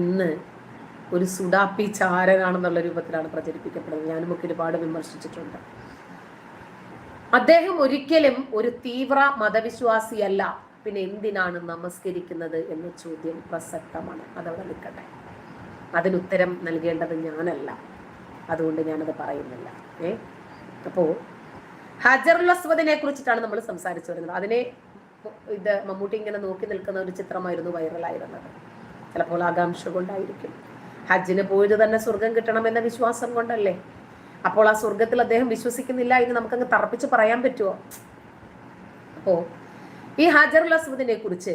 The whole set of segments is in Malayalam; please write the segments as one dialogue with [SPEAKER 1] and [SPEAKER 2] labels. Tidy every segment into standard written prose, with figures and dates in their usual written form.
[SPEAKER 1] ഇന്ന് ഒരു സുഡാപ്പി ചാരനാണെന്നുള്ള രൂപത്തിലാണ് പ്രചരിപ്പിക്കപ്പെടുന്നത്. ഞാനുമൊക്കെ ഒരുപാട് വിമർശിച്ചിട്ടുണ്ട്. അദ്ദേഹം ഒരിക്കലും ഒരു തീവ്ര മതവിശ്വാസിയല്ല. പിന്നെ എന്തിനാണ് നമസ്കരിക്കുന്നത് എന്ന ചോദ്യം പ്രസക്തമാണ്. അതവിടെ നിൽക്കട്ടെ. അതിനുത്തരം നൽകേണ്ടത് ഞാനല്ല, അതുകൊണ്ട് ഞാനത് പറയുന്നില്ല. അപ്പോ ഹജറുൽ അസ്വദിനെ കുറിച്ചിട്ടാണ് നമ്മൾ സംസാരിച്ചു വരുന്നത്. അതിനെ മമ്മൂട്ടി ഇങ്ങനെ നോക്കി നിൽക്കുന്ന ഒരു ചിത്രമായിരുന്നു വൈറലായിരുന്നത്. ചിലപ്പോൾ ആകാംക്ഷ കൊണ്ടായിരിക്കും. ഹജ്ജിന് പോയത് തന്നെ സ്വർഗം കിട്ടണമെന്ന വിശ്വാസം കൊണ്ടല്ലേ. അപ്പോൾ ആ സ്വർഗത്തിൽ അദ്ദേഹം വിശ്വസിക്കുന്നില്ല എന്ന് നമുക്കങ്ങ് തറപ്പിച്ച് പറയാൻ പറ്റുമോ? അപ്പോ ഈ ഹജറുൽ അസ്വദിനെ കുറിച്ച്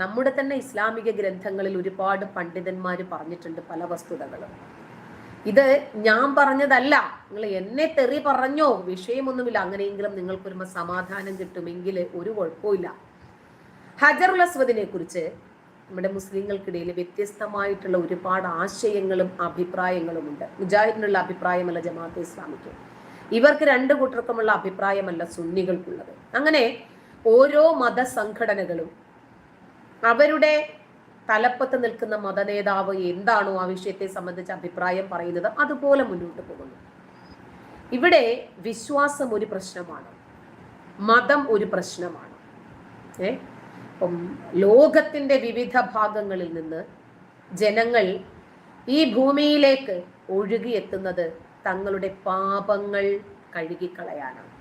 [SPEAKER 1] നമ്മുടെ തന്നെ ഇസ്ലാമിക ഗ്രന്ഥങ്ങളിൽ ഒരുപാട് പണ്ഡിതന്മാർ പറഞ്ഞിട്ടുണ്ട് പല വസ്തുതകളും. ഇത് ഞാൻ പറഞ്ഞതല്ല, നിങ്ങൾ എന്നെ തെറി പറഞ്ഞോ, വിഷയമൊന്നുമില്ല. അങ്ങനെയെങ്കിലും നിങ്ങൾക്കൊരു സമാധാനം കിട്ടുമെങ്കിൽ ഒരു കുഴപ്പമില്ല. ഹജറുൽ അസ്വദിനെ കുറിച്ച് നമ്മുടെ മുസ്ലിങ്ങൾക്കിടയിൽ വ്യത്യസ്തമായിട്ടുള്ള ഒരുപാട് ആശയങ്ങളും അഭിപ്രായങ്ങളും ഉണ്ട്. മുജാഹിദിനുള്ള അഭിപ്രായമല്ല ജമാഅത്തെ ഇസ്ലാമിക്ക്, ഇവർക്ക് രണ്ടു കൂട്ടർക്കുമുള്ള അഭിപ്രായമല്ല സുന്നികൾക്കുള്ളത്. അങ്ങനെ ഓരോ മതസംഘടനകളും അവരുടെ തലപ്പത്ത് നിൽക്കുന്ന മതനേതാവ് എന്താണോ ആ വിഷയത്തെ സംബന്ധിച്ച് അഭിപ്രായം പറയുന്നത് അതുപോലെ മുന്നോട്ട് പോകുന്നു. ഇവിടെ വിശ്വാസം ഒരു പ്രശ്നമാണ്, മതം ഒരു പ്രശ്നമാണ്. അപ്പം ലോകത്തിന്റെ വിവിധ ഭാഗങ്ങളിൽ നിന്ന് ജനങ്ങൾ ഈ ഭൂമിയിലേക്ക് ഒഴുകിയെത്തുന്നത് തങ്ങളുടെ പാപങ്ങൾ കഴുകിക്കളയാനാണ്.